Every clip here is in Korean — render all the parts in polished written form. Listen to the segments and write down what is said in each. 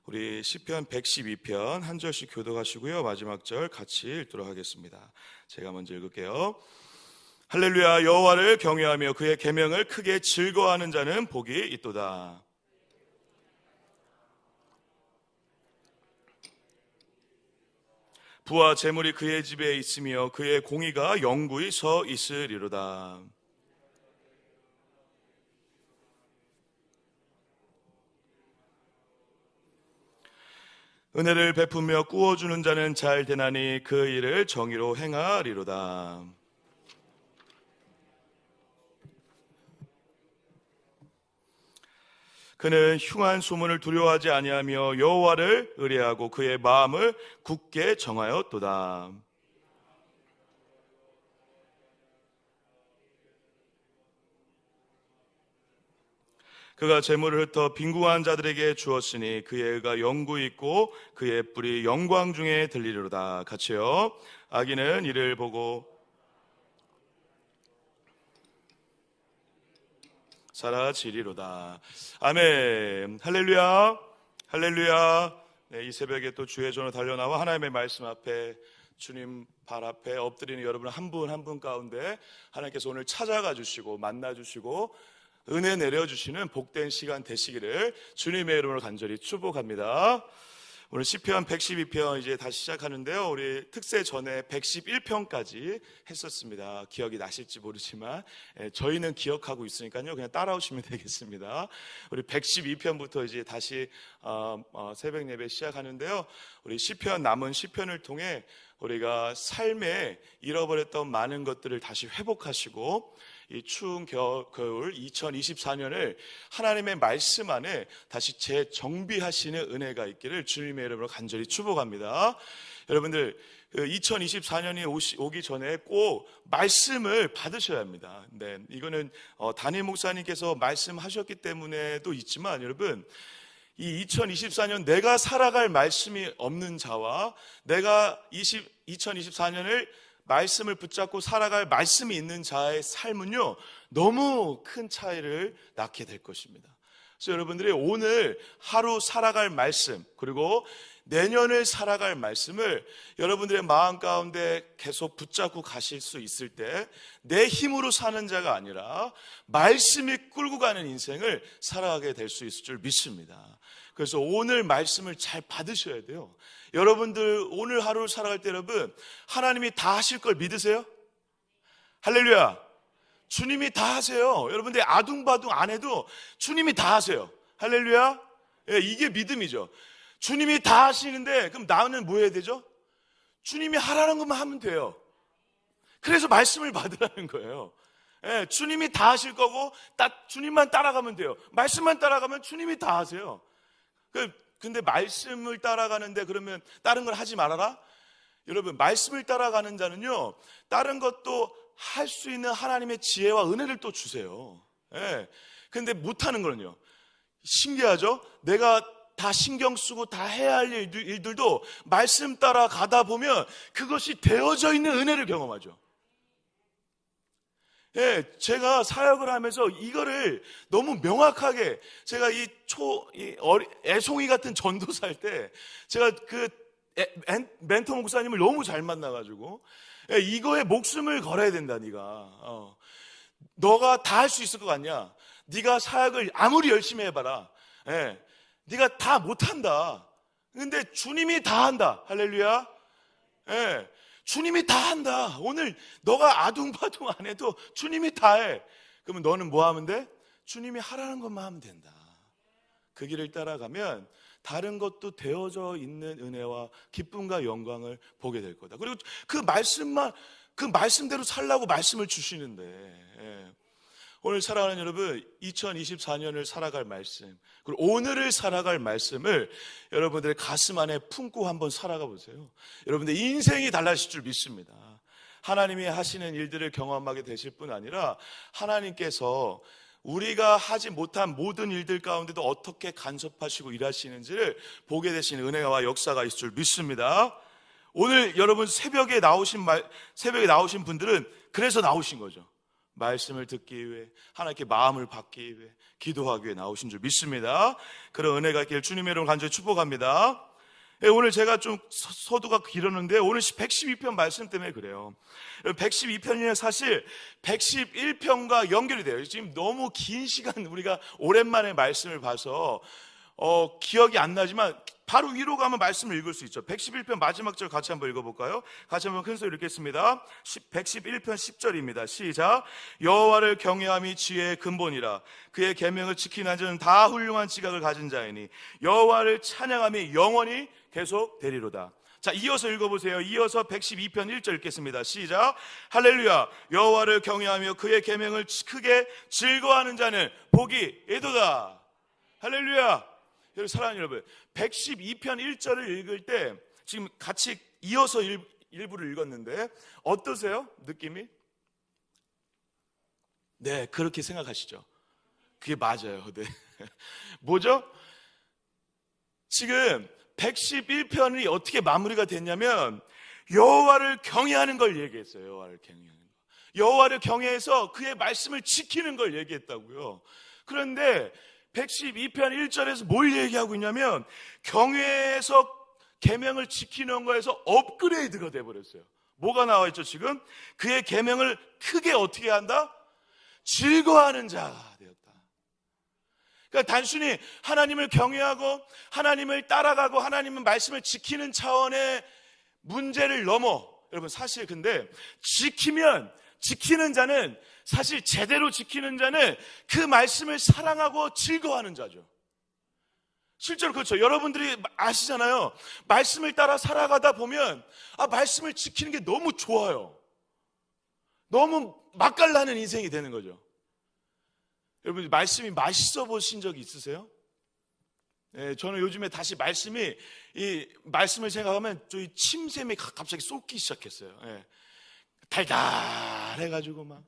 우리 시편 112편 한 절씩 교독하시고요. 마지막 절 같이 읽도록 하겠습니다. 제가 먼저 읽을게요. 할렐루야. 여호와를 경외하며 그의 계명을 크게 즐거워하는 자는 복이 있도다. 부와 재물이 그의 집에 있으며 그의 공의가 영구히 서 있으리로다. 은혜를 베푸며 꾸어주는 자는 잘 되나니 그 일을 정의로 행하리로다. 그는 흉한 소문을 두려워하지 아니하며 여호와를 의뢰하고 그의 마음을 굳게 정하였도다. 그가 재물을 흩어 빈궁한 자들에게 주었으니 그의 의가 영구히 있고 그의 뿔이 영광 중에 들리리로다. 같이요. 악인은 이를 보고 사라지리로다. 아멘. 할렐루야. 할렐루야. 네, 이 새벽에 또 주의 전으로 달려나와 하나님의 말씀 앞에 주님 발 앞에 엎드리는 여러분 한 분 한 분 가운데 하나님께서 오늘 찾아가 주시고 만나 주시고 은혜 내려주시는 복된 시간 되시기를 주님의 이름으로 간절히 축복합니다. 오늘 시편 112편 이제 다시 시작하는데요. 우리 특세 전에 111편까지 했었습니다. 기억이 나실지 모르지만 저희는 기억하고 있으니까요. 그냥 따라오시면 되겠습니다. 우리 112편부터 이제 다시 새벽 예배 시작하는데요. 우리 시편 남은 시편을 통해 우리가 삶에 잃어버렸던 많은 것들을 다시 회복하시고 이 추운 겨울 2024년을 하나님의 말씀 안에 다시 재정비하시는 은혜가 있기를 주님의 이름으로 간절히 축복합니다. 여러분들 2024년이 오기 전에 꼭 말씀을 받으셔야 합니다. 네, 이거는 담임 목사님께서 말씀하셨기 때문에도 있지만 여러분 이 2024년 내가 살아갈 말씀이 없는 자와 내가 2024년을 말씀을 붙잡고 살아갈 말씀이 있는 자의 삶은요 너무 큰 차이를 낳게 될 것입니다. 그래서 여러분들이 오늘 하루 살아갈 말씀 그리고 내년을 살아갈 말씀을 여러분들의 마음 가운데 계속 붙잡고 가실 수 있을 때 내 힘으로 사는 자가 아니라 말씀이 끌고 가는 인생을 살아가게 될 수 있을 줄 믿습니다. 그래서 오늘 말씀을 잘 받으셔야 돼요. 여러분들 오늘 하루를 살아갈 때 여러분 하나님이 다 하실 걸 믿으세요? 할렐루야. 주님이 다 하세요. 여러분들 아둥바둥 안 해도 주님이 다 하세요. 할렐루야. 예, 이게 믿음이죠. 주님이 다 하시는데 그럼 나는 뭐 해야 되죠? 주님이 하라는 것만 하면 돼요. 그래서 말씀을 받으라는 거예요. 예, 주님이 다 하실 거고 주님만 따라가면 돼요. 말씀만 따라가면 주님이 다 하세요. 근데 말씀을 따라가는데 그러면 다른 걸 하지 말아라? 여러분 말씀을 따라가는 자는요 다른 것도 할 수 있는 하나님의 지혜와 은혜를 또 주세요. 예. 근데 못하는 거는요 신기하죠? 내가 다 신경 쓰고 다 해야 할 일들도 말씀 따라 가다 보면 그것이 되어져 있는 은혜를 경험하죠. 예, 제가 사역을 하면서 이거를 너무 명확하게 제가 애송이 같은 전도사일 때 제가 멘토 목사님을 너무 잘 만나가지고 예, 이거에 목숨을 걸어야 된다. 너가 다 할 수 있을 것 같냐? 네가 사역을 아무리 열심히 해봐라. 예, 네가 다 못한다. 근데 주님이 다 한다. 할렐루야. 예. 주님이 다 한다. 오늘 너가 아둥바둥 안 해도 주님이 다 해. 그러면 너는 뭐 하면 돼? 주님이 하라는 것만 하면 된다. 그 길을 따라가면 다른 것도 되어져 있는 은혜와 기쁨과 영광을 보게 될 거다. 그리고 그 말씀대로 살라고 말씀을 주시는데 예. 오늘 살아가는 여러분 2024년을 살아갈 말씀 그리고 오늘을 살아갈 말씀을 여러분들의 가슴 안에 품고 한번 살아가 보세요. 여러분들 인생이 달라질 줄 믿습니다. 하나님이 하시는 일들을 경험하게 되실 뿐 아니라 하나님께서 우리가 하지 못한 모든 일들 가운데도 어떻게 간섭하시고 일하시는지를 보게 되시는 은혜와 역사가 있을 줄 믿습니다. 오늘 여러분 새벽에 나오신 분들은 그래서 나오신 거죠. 말씀을 듣기 위해, 하나님께 마음을 받기 위해, 기도하기 위해 나오신 줄 믿습니다. 그런 은혜가 있길 주님의 이름으로 간절히 축복합니다. 오늘 제가 좀 서두가 길었는데 오늘 112편 말씀 때문에 그래요. 112편이 사실 111편과 연결이 돼요. 지금 너무 긴 시간 우리가 오랜만에 말씀을 봐서 기억이 안 나지만 바로 위로 가면 말씀을 읽을 수 있죠. 111편 마지막 절 같이 한번 읽어볼까요? 같이 한번 큰 소리 읽겠습니다. 111편 10절입니다. 시작. 여호와를 경외함이 지혜의 근본이라. 그의 계명을 지키는 자는 다 훌륭한 지각을 가진 자이니 여호와를 찬양함이 영원히 계속 되리로다. 자, 이어서 읽어보세요. 이어서 112편 1절 읽겠습니다. 시작. 할렐루야. 여호와를 경외하며 그의 계명을 크게 즐거워하는 자는 복이 있도다. 할렐루야. 사랑하는 여러분, 112편 1절을 읽을 때 지금 같이 이어서 일부를 읽었는데 어떠세요? 느낌이? 네, 그렇게 생각하시죠? 그게 맞아요. 네. 뭐죠? 지금 111편이 어떻게 마무리가 됐냐면 여호와를 경외하는 걸 얘기했어요. 여호와를 경외하는 거. 여호와를 경외해서 그의 말씀을 지키는 걸 얘기했다고요. 그런데 112편 1절에서 뭘 얘기하고 있냐면 경외해서 계명을 지키는 거에서 업그레이드가 돼버렸어요. 뭐가 나와 있죠 지금? 그의 계명을 크게 어떻게 한다? 즐거워하는 자가 되었다. 그러니까 단순히 하나님을 경외하고 하나님을 따라가고 하나님의 말씀을 지키는 차원의 문제를 넘어, 여러분 사실 근데 지키는 자는, 사실 제대로 지키는 자는 그 말씀을 사랑하고 즐거워하는 자죠. 실제로 그렇죠. 여러분들이 아시잖아요. 말씀을 따라 살아가다 보면 말씀을 지키는 게 너무 좋아요. 너무 맛깔나는 인생이 되는 거죠. 여러분 말씀이 맛있어 보신 적이 있으세요? 네, 저는 요즘에 다시 이 말씀을 생각하면 저희 침샘이 갑자기 쏟기 시작했어요. 네. 달달해가지고 막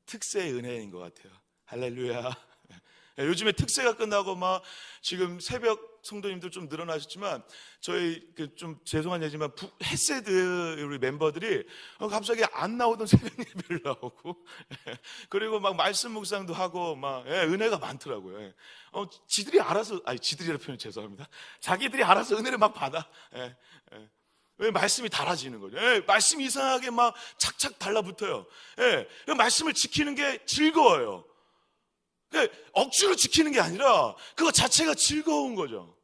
특세의 은혜인 것 같아요. 할렐루야. 요즘에 특세가 끝나고 막 지금 새벽 성도님들 좀 늘어나셨지만 저희 좀 죄송한 얘기지만 햇세드 우리 멤버들이 갑자기 안 나오던 새벽 예배를 나오고 그리고 막 말씀 묵상도 하고 막 은혜가 많더라고요. 지들이라 표현 죄송합니다. 자기들이 알아서 은혜를 막 받아. 왜 말씀이 달아지는 거죠. 말씀이 이상하게 막 착착 달라붙어요. 말씀을 지키는 게 즐거워요. 억지로 지키는 게 아니라 그거 자체가 즐거운 거죠.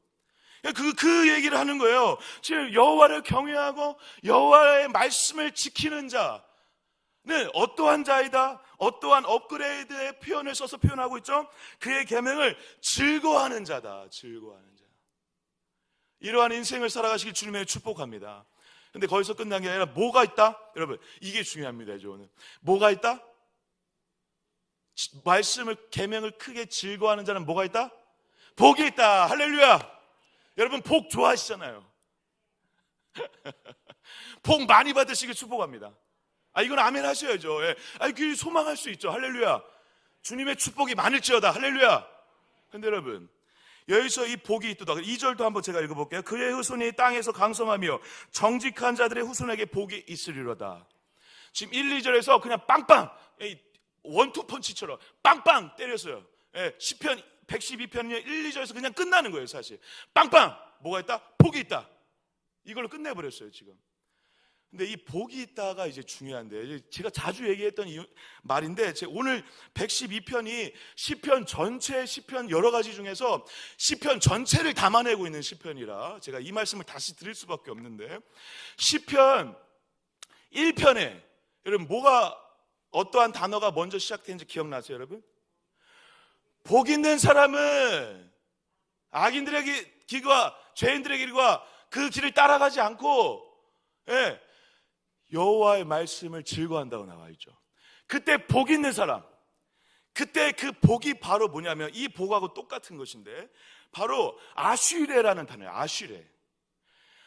그 얘기를 하는 거예요. 지금 여호와를 경외하고 여호와의 말씀을 지키는 자는 어떠한 자이다? 어떠한 업그레이드의 표현을 써서 표현하고 있죠? 그의 계명을 즐거워하는 자다. 즐거워하는 자. 이러한 인생을 살아가시길 주님의 축복합니다. 근데 거기서 끝난 게 아니라 뭐가 있다? 여러분 이게 중요합니다. 이제 오늘 뭐가 있다? 말씀을 계명을 크게 즐거워하는 자는 뭐가 있다? 복이 있다. 할렐루야. 여러분 복 좋아하시잖아요. 복 많이 받으시길 축복합니다. 이건 아멘 하셔야죠. 그 소망할 수 있죠. 할렐루야. 주님의 축복이 많을지어다. 할렐루야. 근데 여러분 여기서 이 복이 있도다. 2절도 한번 제가 읽어볼게요. 그의 후손이 땅에서 강성하며 정직한 자들의 후손에게 복이 있으리로다. 지금 1, 2절에서 그냥 빵빵 원투펀치처럼 빵빵 때렸어요. 시편 112편이 1, 2절에서 그냥 끝나는 거예요. 사실 빵빵 뭐가 있다? 복이 있다. 이걸로 끝내버렸어요 지금. 근데 이 복이 있다가 이제 중요한데, 제가 자주 얘기했던 이 말인데, 오늘 112편이 시편 전체 시편 여러 가지 중에서 시편 전체를 담아내고 있는 시편이라 제가 이 말씀을 다시 드릴 수밖에 없는데, 시편 1편에 여러분 어떠한 단어가 먼저 시작되는지 기억나세요 여러분? 복 있는 사람은 악인들의 길과 죄인들의 길과 그 길을 따라가지 않고 여호와의 말씀을 즐거워한다고 나와 있죠. 그때 복 있는 사람, 그때 그 복이 바로 뭐냐면 이 복하고 똑같은 것인데 바로 아슈레라는 단어예요. 아슈레.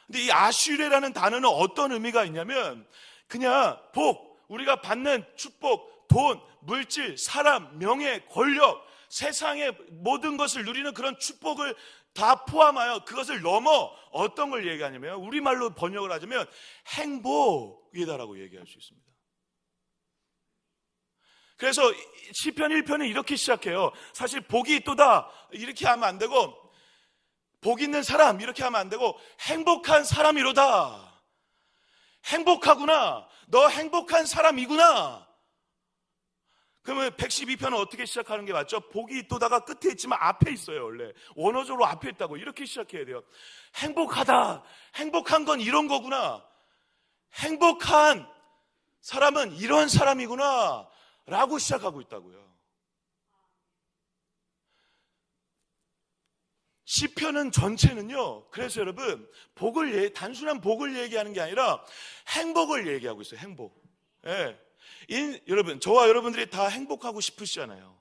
근데 이 아슈레라는 단어는 어떤 의미가 있냐면 그냥 복, 우리가 받는 축복, 돈, 물질, 사람, 명예, 권력, 세상의 모든 것을 누리는 그런 축복을 다 포함하여 그것을 넘어 어떤 걸 얘기하냐면 우리말로 번역을 하자면 행복이다라고 얘기할 수 있습니다. 그래서 시편 1편은 이렇게 시작해요. 사실 복이 있도다 이렇게 하면 안 되고, 복 있는 사람 이렇게 하면 안 되고, 행복한 사람이로다. 행복하구나. 너 행복한 사람이구나. 그러면 112편은 어떻게 시작하는 게 맞죠? 복이 있도다가 끝에 있지만 앞에 있어요. 원래 원어적으로 앞에 있다고. 이렇게 시작해야 돼요. 행복하다. 행복한 건 이런 거구나. 행복한 사람은 이런 사람이구나 라고 시작하고 있다고요. 시편은 전체는요, 그래서 여러분, 단순한 복을 얘기하는 게 아니라 행복을 얘기하고 있어요. 행복. 예. 여러분, 저와 여러분들이 다 행복하고 싶으시잖아요.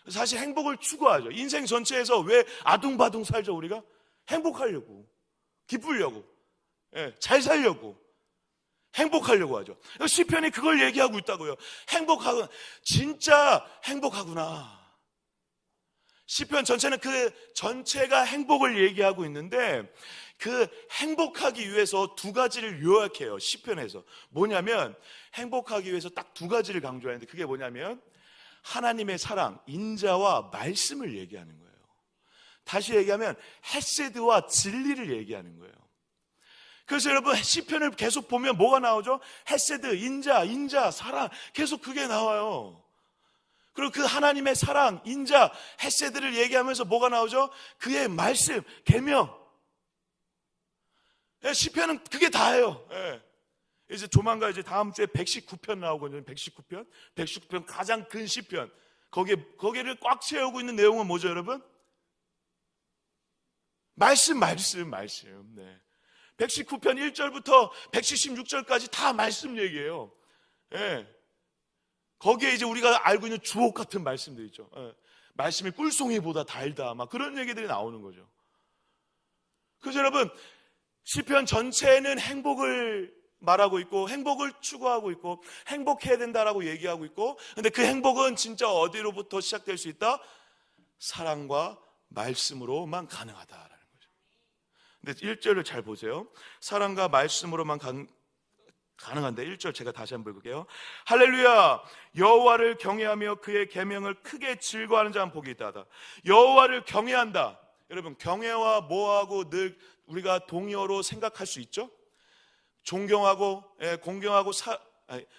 사실 행복을 추구하죠. 인생 전체에서 왜 아둥바둥 살죠? 우리가 행복하려고, 기쁘려고, 예, 잘 살려고, 행복하려고 하죠. 시편이 그걸 얘기하고 있다고요. 행복하구나. 진짜 행복하구나. 시편 전체는 그 전체가 행복을 얘기하고 있는데, 그 행복하기 위해서 두 가지를 요약해요. 시편에서 뭐냐면, 행복하기 위해서 딱 두 가지를 강조하는데, 그게 뭐냐면 하나님의 사랑, 인자와 말씀을 얘기하는 거예요. 다시 얘기하면 헤세드와 진리를 얘기하는 거예요. 그래서 여러분, 시편을 계속 보면 뭐가 나오죠? 헤세드, 인자, 사랑, 계속 그게 나와요. 그리고 그 하나님의 사랑, 인자, 헤세드를 얘기하면서 뭐가 나오죠? 그의 말씀, 계명. 시편은 그게 다예요. 이제 조만간 이제 다음 주에 119편 나오거든요. 119편 가장 큰 시편. 거기를 꽉 채우고 있는 내용은 뭐죠, 여러분? 말씀. 네. 119편 1절부터 176절까지 다 말씀 얘기예요. 예. 거기에 이제 우리가 알고 있는 주옥 같은 말씀들 있죠. 예. 말씀이 꿀송이보다 달다, 막 그런 얘기들이 나오는 거죠. 그래서 여러분, 시편 전체는 행복을 말하고 있고, 행복을 추구하고 있고, 행복해야 된다라고 얘기하고 있고, 근데 그 행복은 진짜 어디로부터 시작될 수 있다? 사랑과 말씀으로만 가능하다라는 거죠. 근데 1절을 잘 보세요. 사랑과 말씀으로만 가능한데, 1절 제가 다시 한번 읽을게요. 할렐루야, 여호와를 경외하며 그의 계명을 크게 즐거워하는 자는 복이 있다. 여호와를 경외한다. 여러분, 경외와 뭐하고 늘 우리가 동의어로 생각할 수 있죠? 존경하고, 공경하고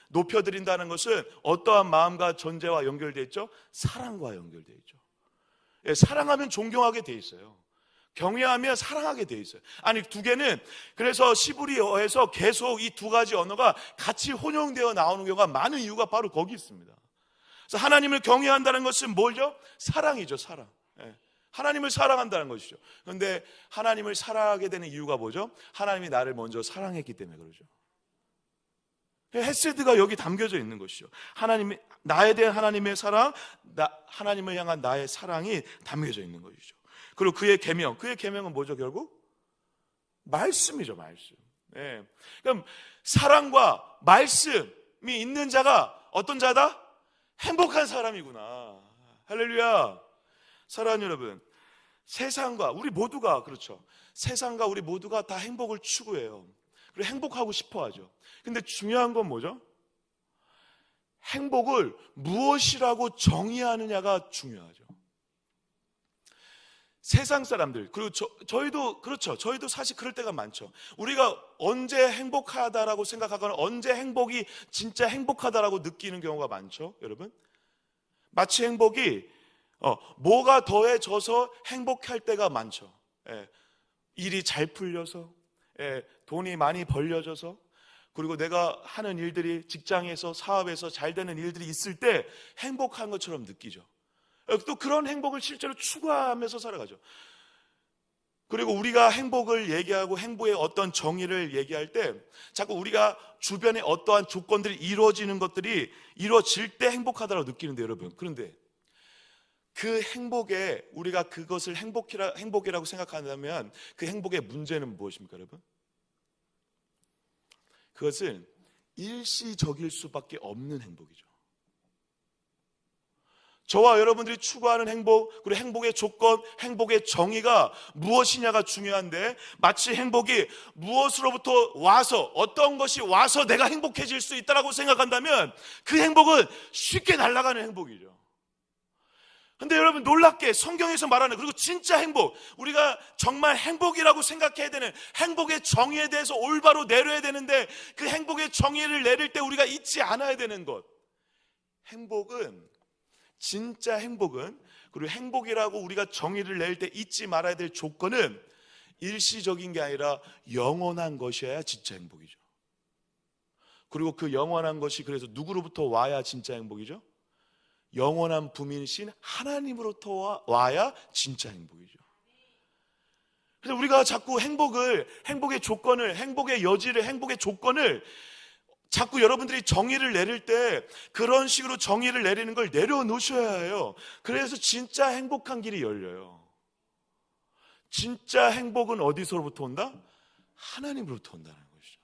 높여드린다는 것은 어떠한 마음과 전제와 연결되어 있죠? 사랑과 연결되어 있죠. 사랑하면 존경하게 되어 있어요. 경외하면 사랑하게 되어 있어요. 아니, 두 개는, 그래서 시브리어에서 계속 이 두 가지 언어가 같이 혼용되어 나오는 경우가 많은 이유가 바로 거기 있습니다. 그래서 하나님을 경외한다는 것은 뭐죠? 사랑이죠, 사랑. 하나님을 사랑한다는 것이죠. 그런데 하나님을 사랑하게 되는 이유가 뭐죠? 하나님이 나를 먼저 사랑했기 때문에 그러죠. 헤세드가 여기 담겨져 있는 것이죠. 나에 대한 하나님의 사랑, 하나님을 향한 나의 사랑이 담겨져 있는 것이죠. 그리고 그의 계명은 뭐죠? 결국 말씀이죠, 말씀. 그럼 사랑과 말씀이 있는 자가 어떤 자다? 행복한 사람이구나. 할렐루야. 사랑하는 여러분, 세상과 우리 모두가, 그렇죠, 세상과 우리 모두가 다 행복을 추구해요. 그리고 행복하고 싶어 하죠. 근데 중요한 건 뭐죠? 행복을 무엇이라고 정의하느냐가 중요하죠. 세상 사람들, 그리고 저희도 그렇죠. 저희도 사실 그럴 때가 많죠. 우리가 언제 행복하다라고 생각하거나 언제 행복이 진짜 행복하다라고 느끼는 경우가 많죠, 여러분. 마치 행복이 뭐가 더해져서 행복할 때가 많죠. 일이 잘 풀려서, 돈이 많이 벌려져서, 그리고 내가 하는 일들이, 직장에서 사업에서 잘 되는 일들이 있을 때 행복한 것처럼 느끼죠. 또 그런 행복을 실제로 추구하면서 살아가죠. 그리고 우리가 행복을 얘기하고 행복의 어떤 정의를 얘기할 때 자꾸 우리가 주변에 어떠한 조건들이 이루어질 때 행복하다고 느끼는데, 여러분, 그런데 그 행복에 우리가 그것을 행복이라고 생각한다면 그 행복의 문제는 무엇입니까, 여러분? 그것은 일시적일 수밖에 없는 행복이죠. 저와 여러분들이 추구하는 행복, 그리고 행복의 조건, 행복의 정의가 무엇이냐가 중요한데, 마치 행복이 무엇으로부터 와서, 어떤 것이 와서 내가 행복해질 수 있다고 생각한다면 그 행복은 쉽게 날아가는 행복이죠. 근데 여러분, 놀랍게 성경에서 말하는, 그리고 진짜 행복, 우리가 정말 행복이라고 생각해야 되는 행복의 정의에 대해서 올바로 내려야 되는데, 그 행복의 정의를 내릴 때 우리가 잊지 않아야 되는 것, 진짜 행복은, 그리고 행복이라고 우리가 정의를 낼 때 잊지 말아야 될 조건은 일시적인 게 아니라 영원한 것이어야 진짜 행복이죠. 그리고 그 영원한 것이 그래서 누구로부터 와야 진짜 행복이죠? 영원한 분이신 하나님으로부터 와야 진짜 행복이죠. 그래서 우리가 자꾸 행복의 조건을, 행복의 여지를, 행복의 조건을 자꾸 여러분들이 정의를 내릴 때 그런 식으로 정의를 내리는 걸 내려놓으셔야 해요. 그래서 진짜 행복한 길이 열려요. 진짜 행복은 어디서부터 온다? 하나님으로부터 온다는 것이죠.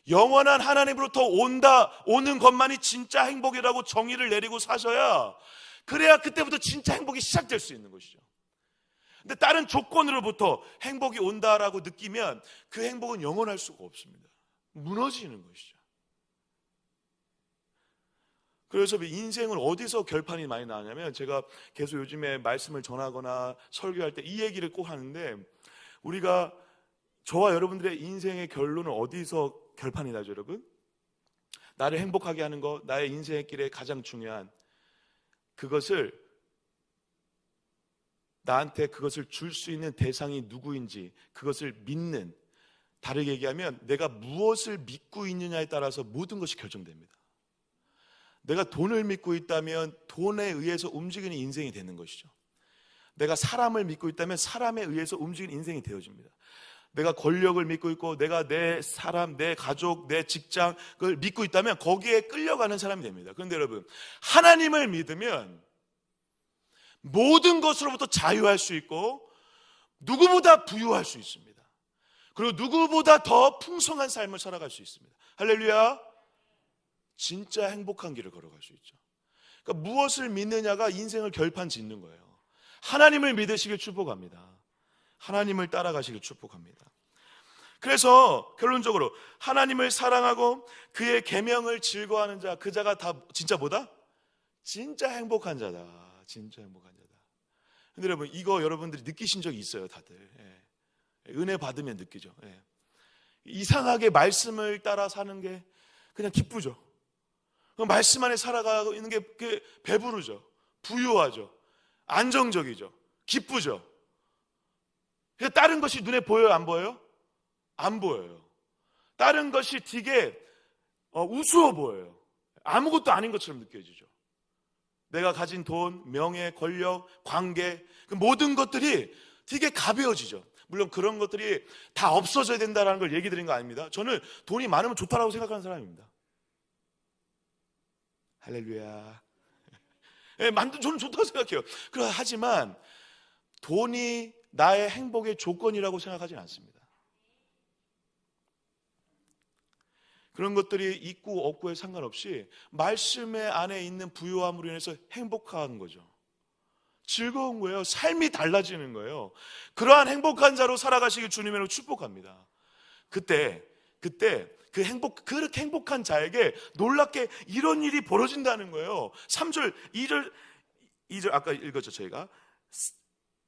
영원한 하나님으로부터 오는 것만이 진짜 행복이라고 정의를 내리고 사셔야, 그래야 그때부터 진짜 행복이 시작될 수 있는 것이죠. 근데 다른 조건으로부터 행복이 온다라고 느끼면 그 행복은 영원할 수가 없습니다. 무너지는 것이죠. 그래서 인생은 어디서 결판이 많이 나냐면, 제가 계속 요즘에 말씀을 전하거나 설교할 때 이 얘기를 꼭 하는데, 우리가, 저와 여러분들의 인생의 결론은 어디서 결판이 나죠, 여러분? 나를 행복하게 하는 것, 나의 인생의 길에 가장 중요한 나한테 그것을 줄 수 있는 대상이 누구인지, 그것을 믿는, 다르게 얘기하면 내가 무엇을 믿고 있느냐에 따라서 모든 것이 결정됩니다. 내가 돈을 믿고 있다면 돈에 의해서 움직이는 인생이 되는 것이죠. 내가 사람을 믿고 있다면 사람에 의해서 움직이는 인생이 되어집니다. 내가 권력을 믿고 있고, 내가 내 사람, 내 가족, 내 직장을 믿고 있다면 거기에 끌려가는 사람이 됩니다. 그런데 여러분, 하나님을 믿으면 모든 것으로부터 자유할 수 있고, 누구보다 부유할 수 있습니다. 그리고 누구보다 더 풍성한 삶을 살아갈 수 있습니다. 할렐루야. 진짜 행복한 길을 걸어갈 수 있죠. 그러니까 무엇을 믿느냐가 인생을 결판 짓는 거예요. 하나님을 믿으시길 축복합니다. 하나님을 따라가시길 축복합니다. 그래서 결론적으로 하나님을 사랑하고 그의 계명을 즐거워하는 자, 그 자가 다 진짜 뭐다? 진짜 행복한 자다. 진짜 행복한 자다. 근데 여러분, 이거 여러분들이 느끼신 적이 있어요, 다들. 은혜 받으면 느끼죠. 이상하게 말씀을 따라 사는 게 그냥 기쁘죠. 말씀 안에 살아가고 있는 게 배부르죠. 부유하죠. 안정적이죠. 기쁘죠. 다른 것이 눈에 보여요, 안 보여요? 안 보여요. 다른 것이 되게 우스워 보여요. 아무것도 아닌 것처럼 느껴지죠. 내가 가진 돈, 명예, 권력, 관계, 그 모든 것들이 되게 가벼워지죠. 물론 그런 것들이 다 없어져야 된다는 걸 얘기 드린 거 아닙니다. 저는 돈이 많으면 좋다라고 생각하는 사람입니다. 할렐루야. 저는 좋다고 생각해요. 하지만 돈이 나의 행복의 조건이라고 생각하지는 않습니다. 그런 것들이 있고 없고에 상관없이 말씀의 안에 있는 부유함으로 인해서 행복한 거죠. 즐거운 거예요. 삶이 달라지는 거예요. 그러한 행복한 자로 살아가시길 주님으로 축복합니다. 그때 그렇게 행복한 자에게 놀랍게 이런 일이 벌어진다는 거예요. 3절, 2절 아까 읽었죠, 저희가.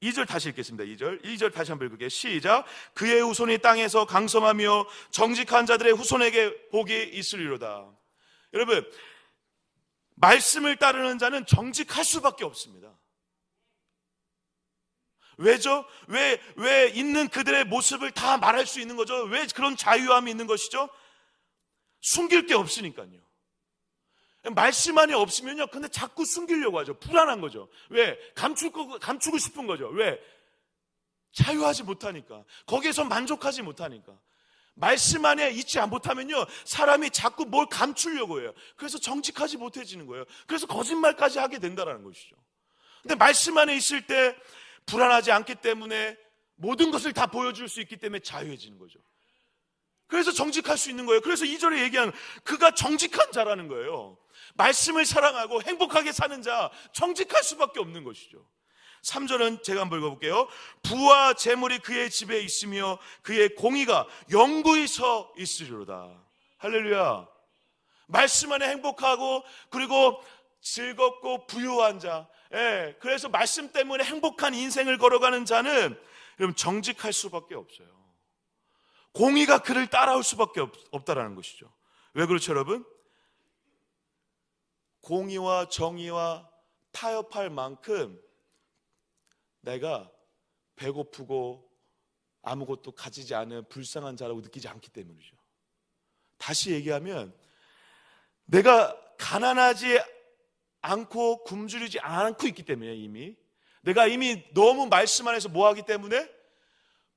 2절 다시 읽겠습니다. 2절 다시 한번 읽을게요. 시작. 그의 후손이 땅에서 강성하며 정직한 자들의 후손에게 복이 있으리로다. 여러분, 말씀을 따르는 자는 정직할 수밖에 없습니다. 왜죠? 왜 있는 그들의 모습을 다 말할 수 있는 거죠? 왜 그런 자유함이 있는 것이죠? 숨길 게 없으니까요. 말씀 안에 없으면요, 근데 자꾸 숨기려고 하죠. 불안한 거죠. 왜? 감추고 싶은 거죠. 왜? 자유하지 못하니까. 거기에서 만족하지 못하니까. 말씀 안에 있지 못하면요, 사람이 자꾸 뭘 감추려고 해요. 그래서 정직하지 못해지는 거예요. 그래서 거짓말까지 하게 된다는 것이죠. 근데 말씀 안에 있을 때 불안하지 않기 때문에 모든 것을 다 보여줄 수 있기 때문에 자유해지는 거죠. 그래서 정직할 수 있는 거예요. 그래서 2절에 얘기하는 그가 정직한 자라는 거예요. 말씀을 사랑하고 행복하게 사는 자, 정직할 수밖에 없는 것이죠. 3절은 제가 한번 읽어볼게요. 부와 재물이 그의 집에 있으며 그의 공의가 영구히 서 있으리로다. 할렐루야. 말씀 안에 행복하고 그리고 즐겁고 부유한 자, 그래서 말씀 때문에 행복한 인생을 걸어가는 자는 여러분 정직할 수밖에 없어요. 공의가 그를 따라올 수밖에 없다라는 것이죠. 왜 그렇죠, 여러분? 공의와 정의와 타협할 만큼 내가 배고프고 아무것도 가지지 않은 불쌍한 자라고 느끼지 않기 때문이죠. 다시 얘기하면 내가 가난하지 않고 굶주리지 않고 있기 때문에 내가 이미 너무 말씀 안에서 뭐하기 때문에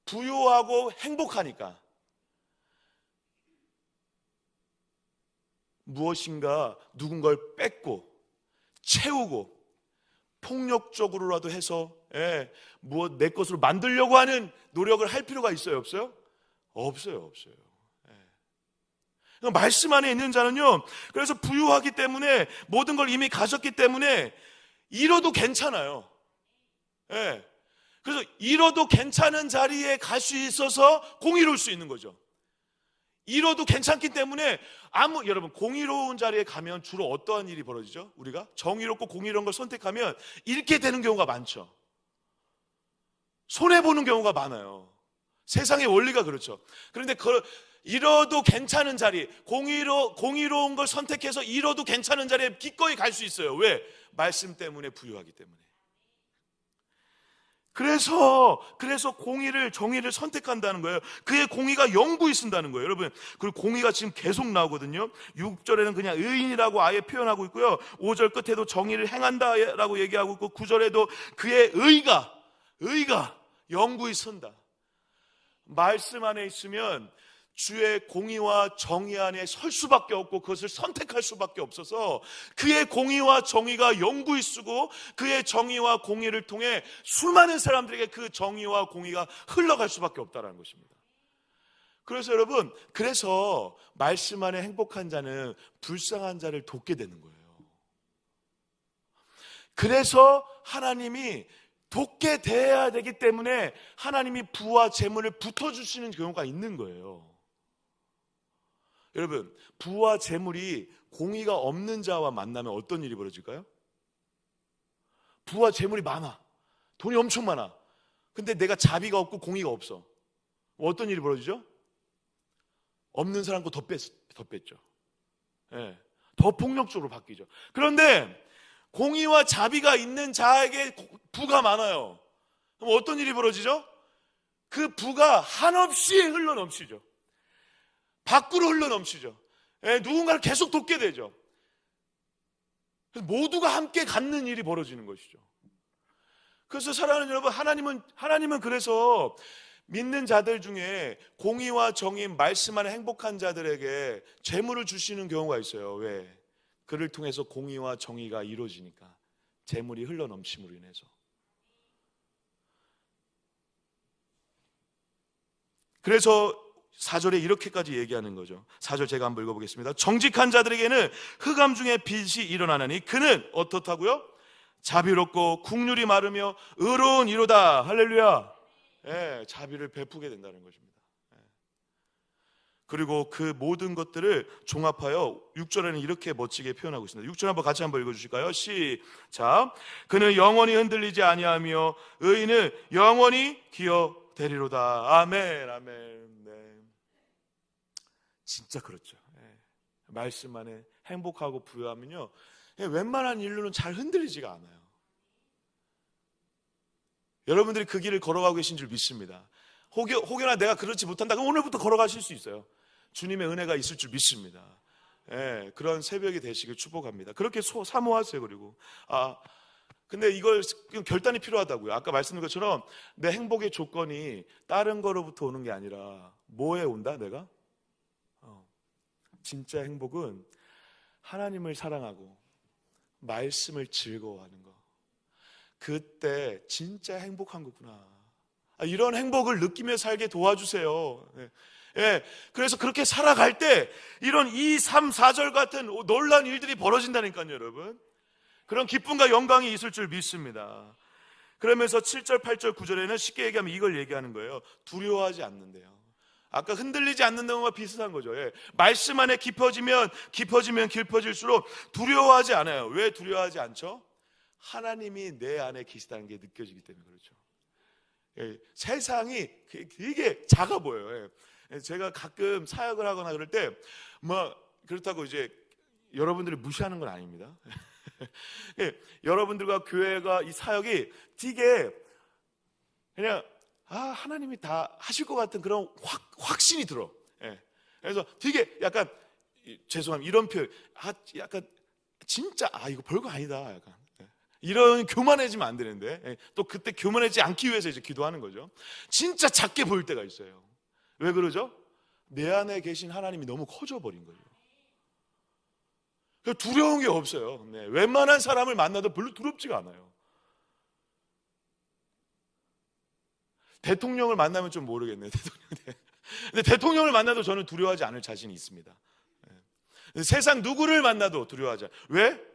부유하고 행복하니까 무엇인가 누군가를 뺏고 채우고 폭력적으로라도 해서 무엇 내 것으로 만들려고 하는 노력을 할 필요가 있어요? 없어요? 없어요. 말씀 안에 있는 자는요, 그래서 부유하기 때문에 모든 걸 이미 가졌기 때문에 잃어도 괜찮아요. 그래서 잃어도 괜찮은 자리에 갈 수 있어서 공의로울 수 있는 거죠. 잃어도 괜찮기 때문에 여러분 공의로운 자리에 가면 주로 어떠한 일이 벌어지죠? 우리가 정의롭고 공의로운 걸 선택하면 잃게 되는 경우가 많죠. 손해보는 경우가 많아요. 세상의 원리가 그렇죠. 그런데 잃어도 괜찮은 자리, 공의로운 걸 선택해서 잃어도 괜찮은 자리에 기꺼이 갈 수 있어요. 왜? 말씀 때문에 부유하기 때문에. 그래서 공의를, 정의를 선택한다는 거예요. 그의 공의가 영구히 쓴다는 거예요. 여러분, 그리고 공의가 지금 계속 나오거든요. 6절에는 그냥 의인이라고 아예 표현하고 있고요. 5절 끝에도 정의를 행한다라고 얘기하고 있고 9절에도 그의 의가 영구히 선다. 말씀 안에 있으면 주의 공의와 정의 안에 설 수밖에 없고 그것을 선택할 수밖에 없어서 그의 공의와 정의가 영구히 쓰고 그의 정의와 공의를 통해 수많은 사람들에게 그 정의와 공의가 흘러갈 수밖에 없다는 것입니다. 그래서 여러분, 그래서 말씀 안에 행복한 자는 불쌍한 자를 돕게 되는 거예요. 그래서 하나님이 돕게 돼야 되기 때문에 하나님이 부와 재물을 붙어주시는 경우가 있는 거예요. 여러분, 부와 재물이 공의가 없는 자와 만나면 어떤 일이 벌어질까요? 부와 재물이 많아, 돈이 엄청 많아. 근데 내가 자비가 없고 공의가 없어. 어떤 일이 벌어지죠? 없는 사람 거 더 뺐죠. 더 폭력적으로 바뀌죠. 그런데 공의와 자비가 있는 자에게 부가 많아요. 그럼 어떤 일이 벌어지죠? 그 부가 한없이 흘러넘치죠. 밖으로 흘러넘치죠. 누군가를 계속 돕게 되죠. 모두가 함께 갖는 일이 벌어지는 것이죠. 그래서 사랑하는 여러분, 하나님은 그래서 믿는 자들 중에 공의와 정의, 말씀 안에 행복한 자들에게 재물을 주시는 경우가 있어요. 왜? 그를 통해서 공의와 정의가 이루어지니까, 재물이 흘러넘침으로 인해서. 그래서 4절에 이렇게까지 얘기하는 거죠. 4절 제가 한번 읽어보겠습니다. 정직한 자들에게는 흑암 중에 빛이 일어나나니 그는 어떻다고요? 자비롭고 국률이 마르며 의로운 이로다. 할렐루야. 자비를 베푸게 된다는 것입니다. 그리고 그 모든 것들을 종합하여 6절에는 이렇게 멋지게 표현하고 있습니다. 6절 한번 같이 한번 읽어주실까요? 시작. 그는 영원히 흔들리지 아니하며 의인은 영원히 기어되리로다. 아멘, 아멘. 네. 진짜 그렇죠. 말씀 안에 행복하고 부유하면요, 웬만한 일로는 잘 흔들리지가 않아요. 여러분들이 그 길을 걸어가고 계신 줄 믿습니다. 혹여나 내가 그렇지 못한다, 그럼 오늘부터 걸어가실 수 있어요. 주님의 은혜가 있을 줄 믿습니다. 그런 새벽이 되시길 축복합니다. 그렇게 사모하세요. 그리고 근데 이걸 결단이 필요하다고요. 아까 말씀드린 것처럼 내 행복의 조건이 다른 거로부터 오는 게 아니라 뭐에 온다? 내가? 진짜 행복은 하나님을 사랑하고 말씀을 즐거워하는 거. 그때 진짜 행복한 거구나. 이런 행복을 느끼며 살게 도와주세요. 예, 그래서 그렇게 살아갈 때 이런 2, 3, 4절 같은 놀라운 일들이 벌어진다니까요, 여러분. 그런 기쁨과 영광이 있을 줄 믿습니다. 그러면서 7절, 8절, 9절에는 쉽게 얘기하면 이걸 얘기하는 거예요. 두려워하지 않는데요. 아까 흔들리지 않는다는 것과 비슷한 거죠. 예. 말씀 안에 깊어지면 깊어질수록 두려워하지 않아요. 왜 두려워하지 않죠? 하나님이 내 안에 계시다는 게 느껴지기 때문에 그렇죠. 예. 세상이 되게 작아 보여요. 예. 제가 가끔 사역을 하거나 그럴 때 그렇다고 이제 여러분들이 무시하는 건 아닙니다. 예. 여러분들과 교회가 이 사역이 되게 그냥 하나님이 다 하실 것 같은 그런 확신이 들어. 예. 그래서 되게 약간 죄송합니다. 이런 표현. 약간 진짜 이거 별거 아니다. 약간 이런 교만해지면 안 되는데 또 그때 교만해지지 않기 위해서 이제 기도하는 거죠. 진짜 작게 보일 때가 있어요. 왜 그러죠? 내 안에 계신 하나님이 너무 커져 버린 거죠. 두려운 게 없어요. 네. 웬만한 사람을 만나도 별로 두렵지가 않아요. 대통령을 만나면 좀 모르겠네요. 근데 대통령을 만나도 저는 두려워하지 않을 자신이 있습니다. 세상 누구를 만나도 두려워하지 않아요. 왜?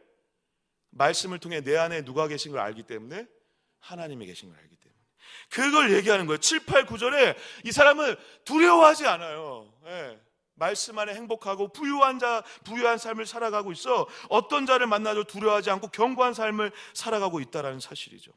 말씀을 통해 내 안에 누가 계신 걸 알기 때문에, 하나님이 계신 걸 알기 때문에. 그걸 얘기하는 거예요. 7, 8, 9절에 이 사람은 두려워하지 않아요. 예. 말씀 안에 행복하고 부유한 삶을 살아가고 있어. 어떤 자를 만나도 두려워하지 않고 견고한 삶을 살아가고 있다는 사실이죠.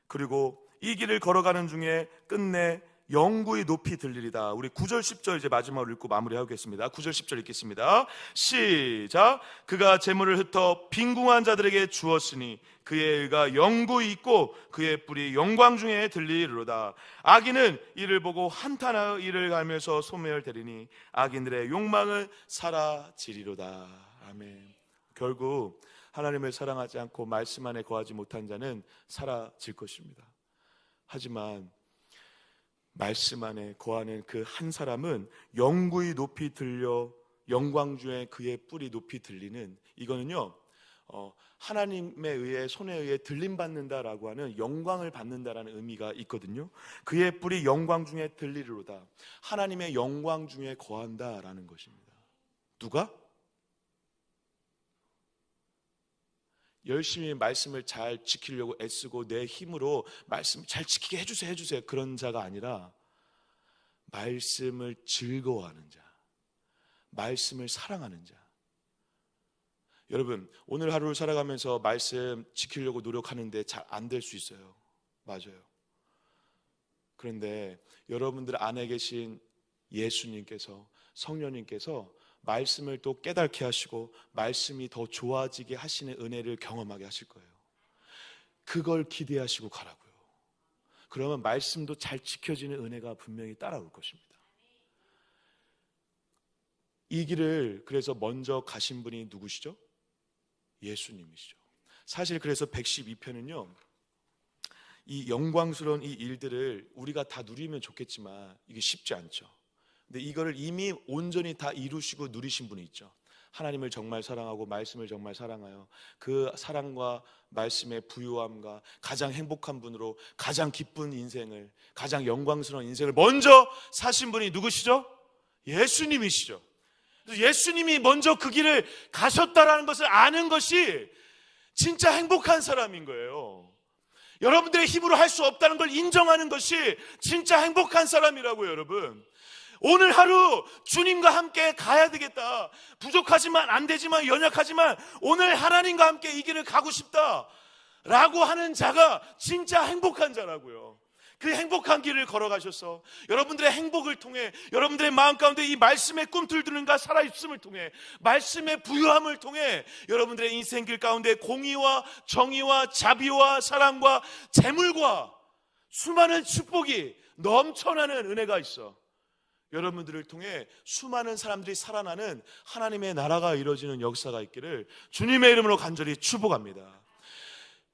그리고 이 길을 걸어가는 중에 끝내 영구히 높이 들리리다. 우리 9절 10절 이제 마지막으로 읽고 마무리하겠습니다. 9절 10절 읽겠습니다. 시작. 그가 재물을 흩어 빈궁한 자들에게 주었으니 그의 의가 영구히 있고 그의 뿔이 영광 중에 들리리로다. 악인은 이를 보고 한탄하여 이를 갈면서 소멸되리니 악인들의 욕망은 사라지리로다. 아멘. 결국 하나님을 사랑하지 않고 말씀 안에 거하지 못한 자는 사라질 것입니다. 하지만 말씀 안에 거하는 그 한 사람은 영구히 높이 들려 영광 중에 그의 뿔이 높이 들리는, 이거는요 하나님에 의해 손에 의해 들림받는다라고 하는 영광을 받는다라는 의미가 있거든요. 그의 뿔이 영광 중에 들리리로다. 하나님의 영광 중에 거한다라는 것입니다. 누가? 열심히 말씀을 잘 지키려고 애쓰고 내 힘으로 말씀을 잘 지키게 해주세요 그런 자가 아니라 말씀을 즐거워하는 자, 말씀을 사랑하는 자. 여러분, 오늘 하루를 살아가면서 말씀 지키려고 노력하는데 잘 안 될 수 있어요. 맞아요. 그런데 여러분들 안에 계신 예수님께서, 성령님께서 말씀을 또 깨닫게 하시고 말씀이 더 좋아지게 하시는 은혜를 경험하게 하실 거예요. 그걸 기대하시고 가라고요. 그러면 말씀도 잘 지켜지는 은혜가 분명히 따라올 것입니다. 이 길을 그래서 먼저 가신 분이 누구시죠? 예수님이시죠. 사실 그래서 112편은요 이 영광스러운 이 일들을 우리가 다 누리면 좋겠지만 이게 쉽지 않죠. 근데 이거를 이미 온전히 다 이루시고 누리신 분이 있죠. 하나님을 정말 사랑하고 말씀을 정말 사랑하여 그 사랑과 말씀의 부유함과 가장 행복한 분으로 가장 기쁜 인생을, 가장 영광스러운 인생을 먼저 사신 분이 누구시죠? 예수님이시죠. 예수님이 먼저 그 길을 가셨다라는 것을 아는 것이 진짜 행복한 사람인 거예요. 여러분들의 힘으로 할 수 없다는 걸 인정하는 것이 진짜 행복한 사람이라고요, 여러분. 오늘 하루 주님과 함께 가야 되겠다. 부족하지만 안 되지만 연약하지만 오늘 하나님과 함께 이 길을 가고 싶다 라고 하는 자가 진짜 행복한 자라고요. 그 행복한 길을 걸어가셔서 여러분들의 행복을 통해, 여러분들의 마음 가운데 이 말씀의 꿈틀들은가 살아있음을 통해, 말씀의 부유함을 통해 여러분들의 인생길 가운데 공의와 정의와 자비와 사랑과 재물과 수많은 축복이 넘쳐나는 은혜가 있어 여러분들을 통해 수많은 사람들이 살아나는 하나님의 나라가 이루어지는 역사가 있기를 주님의 이름으로 간절히 축복합니다.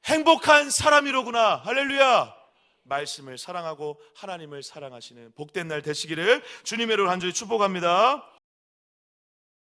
행복한 사람이로구나. 할렐루야. 말씀을 사랑하고 하나님을 사랑하시는 복된 날 되시기를 주님의 이름으로 간절히 축복합니다.